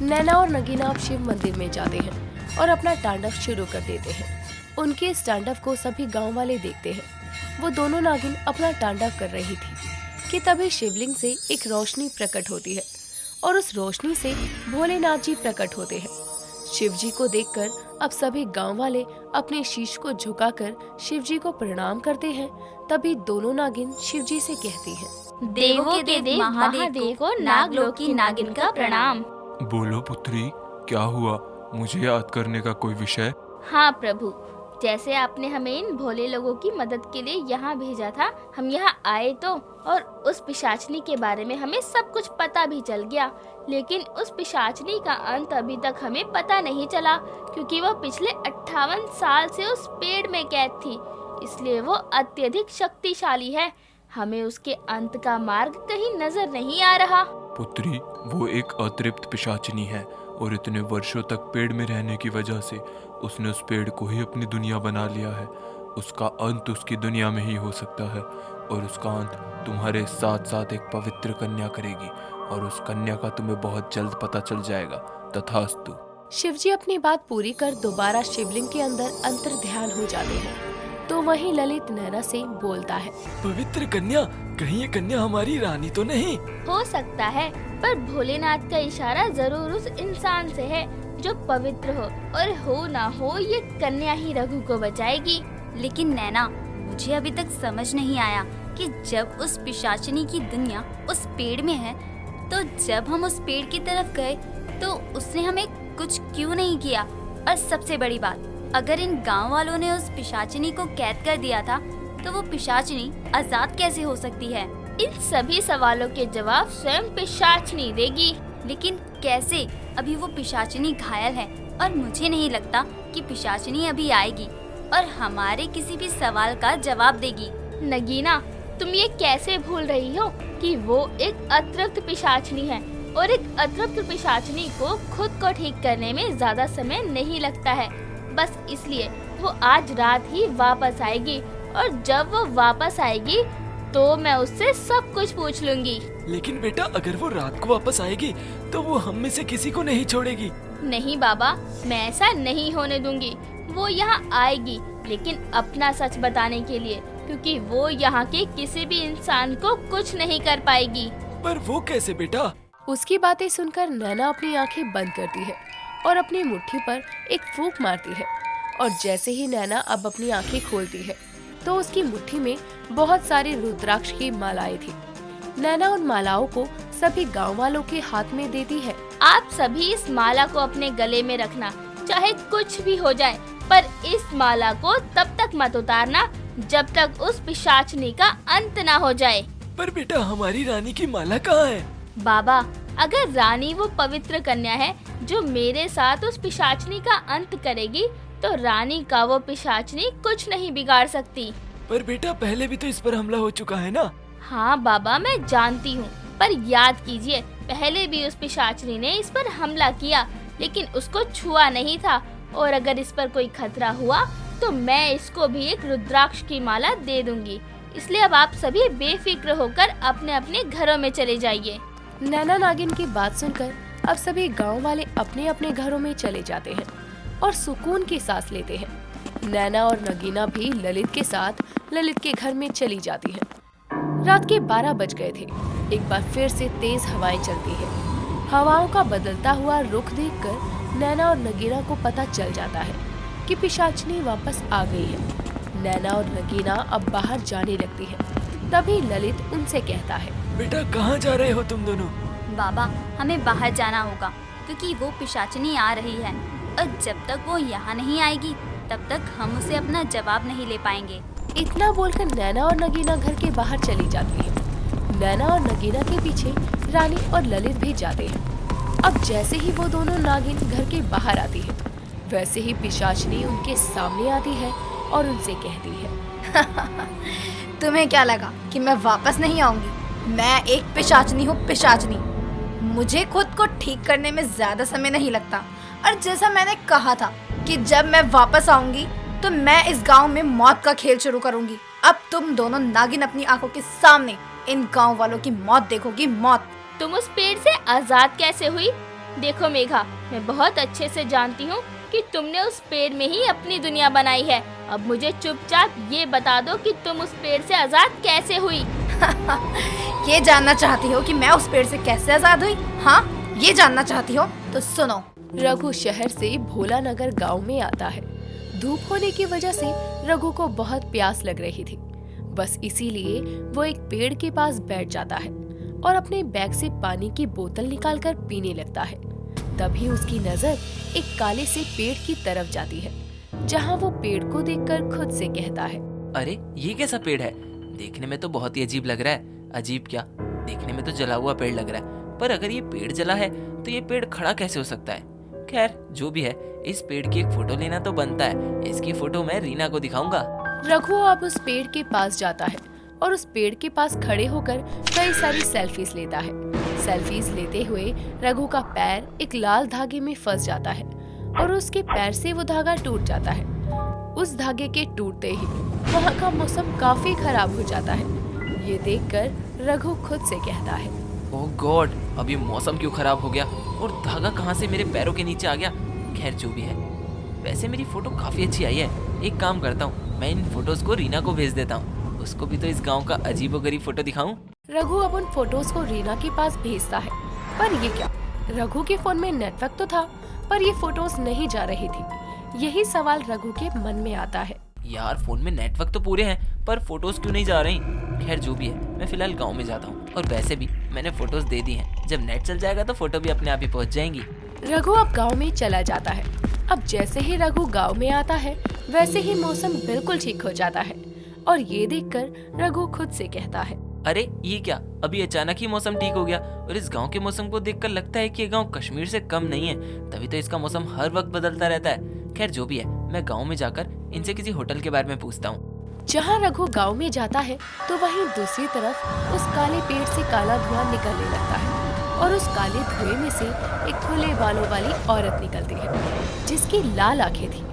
नैना और नगीना अब शिव मंदिर में जाते हैं और अपना तांडव शुरू कर देते हैं। उनके इस तांडव को सभी गांव वाले देखते हैं। वो दोनों नागिन अपना तांडव कर रही थी कि तभी शिवलिंग से एक रोशनी प्रकट होती है और उस रोशनी से भोलेनाथ जी प्रकट होते हैं। शिव जी को देखकर अब सभी गांव वाले अपने शीश को झुकाकर शिव जी को प्रणाम करते हैं। तभी दोनों नागिन शिव जी से कहती हैं, देवों के देव महादेव को नागलोक की नागिन का प्रणाम। बोलो पुत्री, क्या हुआ? मुझे याद करने का कोई विषय? हाँ प्रभु, जैसे आपने हमें इन भोले लोगों की मदद के लिए यहाँ भेजा था, हम यहाँ आए तो और उस पिशाचनी के बारे में हमें सब कुछ पता भी चल गया, लेकिन उस पिशाचनी का अंत अभी तक हमें पता नहीं चला, क्योंकि वो पिछले 58 साल से उस पेड़ में कैद थी, इसलिए वो अत्यधिक शक्तिशाली है। हमें उसके अंत का मार्ग कहीं नजर नहीं आ रहा। पुत्री, वो एक अतृप्त पिशाचिनी है और इतने वर्षों तक पेड़ में रहने की वजह से उसने उस पेड़ को ही अपनी दुनिया बना लिया है। उसका अंत उसकी दुनिया में ही हो सकता है और उसका अंत तुम्हारे साथ साथ एक पवित्र कन्या करेगी और उस कन्या का तुम्हें बहुत जल्द पता चल जाएगा। तथास्तु। शिवजी अपनी बात पूरी कर दोबारा शिवलिंग के अंदर अंतर्ध्यान हो जाते हैं। तो वहीं ललित नैना से बोलता है, पवित्र कन्या, कहीं ये कन्या हमारी रानी तो नहीं? हो सकता है, पर भोलेनाथ का इशारा जरूर उस इंसान से है जो पवित्र हो, और हो ना हो ये कन्या ही रघु को बचाएगी। लेकिन नैना, मुझे अभी तक समझ नहीं आया कि जब उस पिशाचिनी की दुनिया उस पेड़ में है, तो जब हम उस पेड़ की तरफ गए तो उसने हमें कुछ क्यों नहीं किया? और सबसे बड़ी बात, अगर इन गांव वालों ने उस पिशाचिनी को कैद कर दिया था, तो वो पिशाचिनी आजाद कैसे हो सकती है? इन सभी सवालों के जवाब स्वयं पिशाचनी देगी। लेकिन कैसे? अभी वो पिशाचिनी घायल है और मुझे नहीं लगता कि पिशाचिनी अभी आएगी और हमारे किसी भी सवाल का जवाब देगी। नगीना, तुम ये कैसे भूल रही हो कि वो एक अतृप्त पिशाचनी है, और एक अतृप्त पिशाचनी को खुद को ठीक करने में ज्यादा समय नहीं लगता है। बस इसलिए वो आज रात ही वापस आएगी, और जब वो वापस आएगी तो मैं उससे सब कुछ पूछ लूंगी। लेकिन बेटा, अगर वो रात को वापस आएगी तो वो हम में से किसी को नहीं छोड़ेगी। नहीं बाबा, मैं ऐसा नहीं होने दूंगी। वो यहाँ आएगी, लेकिन अपना सच बताने के लिए, क्योंकि वो यहाँ के किसी भी इंसान को कुछ नहीं कर पाएगी। पर वो कैसे बेटा? उसकी बातें सुनकर नैना अपनी आंखें बंद करती है और अपनी मुट्ठी पर एक फूंक मारती है, और जैसे ही नैना अब अपनी आंखें खोलती है तो उसकी मुट्ठी में बहुत सारी रुद्राक्ष की मालाएं थी। नैना उन मालाओं को सभी गांव वालों के हाथ में देती है। आप सभी इस माला को अपने गले में रखना, चाहे कुछ भी हो जाए, पर इस माला को तब तक मत उतारना जब तक उस पिशाचनी का अंत ना हो जाए। पर बेटा, हमारी रानी की माला कहाँ है? बाबा, अगर रानी वो पवित्र कन्या है जो मेरे साथ उस पिशाचनी का अंत करेगी, तो रानी का वो पिशाचनी कुछ नहीं बिगाड़ सकती। पर बेटा, पहले भी तो इस पर हमला हो चुका है ना? हाँ बाबा, मैं जानती हूँ, पर याद कीजिए, पहले भी उस पिशाचनी ने इस पर हमला किया, लेकिन उसको छुआ नहीं था, और अगर इस पर कोई खतरा हुआ तो मैं इसको भी एक रुद्राक्ष की माला दे दूंगी। इसलिए अब आप सभी बेफिक्र होकर अपने अपने घरों में चले जाइए। नैना नागिन की बात सुनकर अब सभी गांव वाले अपने अपने घरों में चले जाते हैं और सुकून की सांस लेते हैं। नैना और नगीना भी ललित के साथ ललित के घर में चली जाती हैं। रात के 12 बज गए थे। एक बार फिर से तेज हवाएं चलती है। हवाओं का बदलता हुआ रुख देखकर नैना और नगीना को पता चल जाता है कि पिशाचनी वापस आ गई है। नैना और नगीना अब बाहर जाने लगती है। तभी ललित उनसे कहता है, बेटा, कहाँ जा रहे हो तुम दोनों? बाबा, हमें बाहर जाना होगा क्योंकि वो पिशाचिनी आ रही है, और जब तक वो यहाँ नहीं आएगी तब तक हम उसे अपना जवाब नहीं ले पाएंगे। इतना बोलकर नैना और नगीना घर के बाहर चली जाती है। नैना और नगीना के पीछे रानी और ललित भी जाते हैं। अब जैसे ही वो दोनों नागिन घर के बाहर आती है, वैसे ही पिशाचनी उनके सामने आती है और उनसे कहती है, तुम्हें क्या लगा कि मैं वापस नहीं आऊंगी? मैं एक पिशाचनी हूँ, पिशाचनी। मुझे खुद को ठीक करने में ज्यादा समय नहीं लगता, और जैसा मैंने कहा था कि जब मैं वापस आऊंगी तो मैं इस गांव में मौत का खेल शुरू करूंगी। अब तुम दोनों नागिन अपनी आंखों के सामने इन गांव वालों की मौत देखोगी, मौत। तुम उस पेड़ से आजाद कैसे हुई? देखो मेघा, मैं बहुत अच्छे से जानती हूँ कि तुमने उस पेड़ में ही अपनी दुनिया बनाई है। अब मुझे चुपचाप ये बता दो कि तुम उस पेड़ से आजाद कैसे हुई। ये जानना चाहती हो कि मैं उस पेड़ से कैसे आजाद हुई? हाँ, ये जानना चाहती हो तो सुनो। रघु शहर से भोलानगर गांव में आता है। धूप होने की वजह से रघु को बहुत प्यास लग रही थी। बस इसीलिए वो एक पेड़ के पास बैठ जाता है और अपने बैग से पानी की बोतल निकालकर पीने लगता है। तभी उसकी नजर एक काले से पेड़ की तरफ जाती है, जहाँ वो पेड़ को देखकर खुद से कहता है, अरे ये कैसा पेड़ है? देखने में तो बहुत ही अजीब लग रहा है। अजीब क्या, देखने में तो जला हुआ पेड़ लग रहा है, पर अगर ये पेड़ जला है तो ये पेड़ खड़ा कैसे हो सकता है? खैर जो भी है, इस पेड़ की एक फोटो लेना तो बनता है। इसकी फोटो मैं रीना को दिखाऊंगा। रघु अब उस पेड़ के पास जाता है और उस पेड़ के पास खड़े होकर कई सारी सेल्फीज लेता है। सेल्फीज लेते हुए रघु का पैर एक लाल धागे में फंस जाता है और उसके पैर से वो धागा टूट जाता है। उस धागे के टूटते ही वहाँ का मौसम काफी खराब हो जाता है। ये देखकर रघु खुद से कहता है, ओह गॉड, अब ये मौसम क्यों खराब हो गया और धागा कहाँ से मेरे पैरों के नीचे आ गया? खैर जो भी है, वैसे मेरी फोटो काफी अच्छी आई है। एक काम करता हूँ, मैं इन फोटोज को रीना को भेज देता हूँ। उसको भी तो इस गांव का अजीबोगरीब फोटो दिखाऊं। रघु अब उन फोटोज को रीना के पास भेजता है। पर ये क्या, रघु के फोन में नेटवर्क तो था पर ये फोटोज नहीं जा रही थी। यही सवाल रघु के मन में आता है। यार फोन में नेटवर्क तो पूरे हैं पर फोटोज क्यों नहीं जा रही? खैर जो भी है, मैं फिलहाल गांव में जाता हूँ और वैसे भी मैंने फोटोज दे दी हैं। जब नेट चल जाएगा तो फोटो भी अपने आप ही पहुँच जाएंगी। रघु अब गांव में चला जाता है। अब जैसे ही रघु गांव में आता है वैसे ही मौसम बिल्कुल ठीक हो जाता है और ये देखकर रघु खुद से कहता है, अरे ये क्या, अभी अचानक ही मौसम ठीक हो गया और इस गांव के मौसम को देखकर लगता है कि ये गांव कश्मीर से कम नहीं है। तभी तो इसका मौसम हर वक्त बदलता रहता है। खैर जो भी है, मैं गांव में जाकर इनसे किसी होटल के बारे में पूछता हूँ। जहाँ रघु गांव में जाता है तो वहीं दूसरी तरफ उस काले पेड़ से काला धुआं निकलने लगता है और उस काले धुएं में से एक खुले बालों वाली औरत निकलती है जिसकी लाल आंखें थी।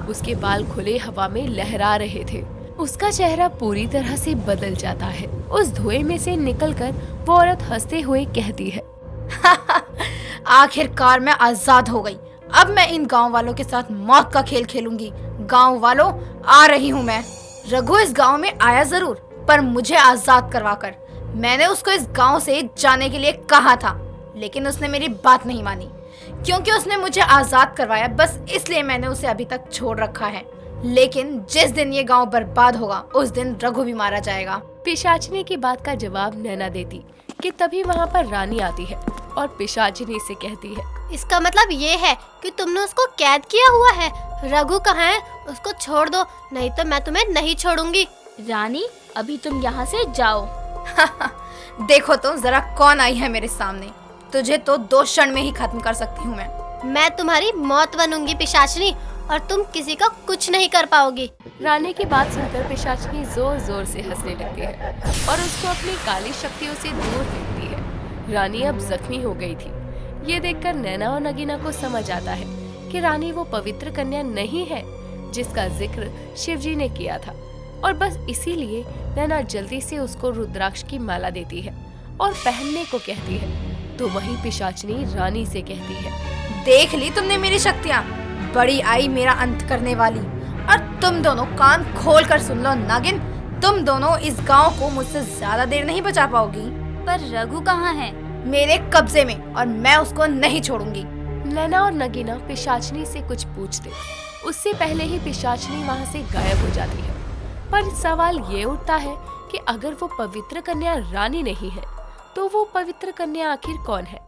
उसके बाल खुले हवा में लहरा रहे थे। उसका चेहरा पूरी तरह से बदल जाता है। उस धुएं में से निकलकर वो औरत हंसते हुए कहती है, आखिरकार मैं आजाद हो गई। अब मैं इन गांव वालों के साथ मौत का खेल खेलूंगी। गांव वालों, आ रही हूँ मैं। रघु इस गांव में आया जरूर, पर मुझे आजाद करवाकर। मैंने उसको इस गांव से जाने के लिए कहा था, लेकिन उसने मेरी बात नहीं मानी। क्योंकि उसने मुझे आजाद करवाया, बस इसलिए मैंने उसे अभी तक छोड़ रखा है। लेकिन जिस दिन ये गांव बर्बाद होगा उस दिन रघु भी मारा जाएगा। पिशाचनी की बात का जवाब नैना देती कि तभी वहाँ पर रानी आती है और पिशाचनी से कहती है, इसका मतलब ये है कि तुमने उसको कैद किया हुआ है। रघु कहाँ है? उसको छोड़ दो, नहीं तो मैं तुम्हें नहीं छोड़ूंगी। रानी, अभी तुम यहाँ से जाओ। देखो तो जरा कौन आई है मेरे सामने। तुझे तो 2 क्षण में ही खत्म कर सकती हूँ मैं तुम्हारी मौत बनूंगी पिशाचनी, और तुम किसी का कुछ नहीं कर पाओगी। रानी की बात सुनकर पिशाचनी जोर जोर से हंसने लगती है और उसको अपनी काली शक्तियों से दूर फेंकती है। रानी अब जख्मी हो गई थी। ये देखकर नैना और नगीना को समझ आता है कि रानी वो पवित्र कन्या नहीं है जिसका जिक्र शिवजी ने किया था, और बस इसीलिए नैना जल्दी से उसको रुद्राक्ष की माला देती है और पहनने को कहती है। तो वही पिशाचनी रानी से कहती है, देख ली तुमने मेरी शक्तियाँ? बड़ी आई मेरा अंत करने वाली। और तुम दोनों कान खोल कर सुन लो नागिन, तुम दोनों इस गांव को मुझसे ज्यादा देर नहीं बचा पाओगी। पर रघु कहाँ है? मेरे कब्जे में, और मैं उसको नहीं छोड़ूंगी। नैना और नगीना पिशाचनी से कुछ पूछते उससे पहले ही पिशाचनी वहाँ से गायब हो जाती है। पर सवाल ये उठता है कि अगर वो पवित्र कन्या रानी नहीं है तो वो पवित्र कन्या आखिर कौन है?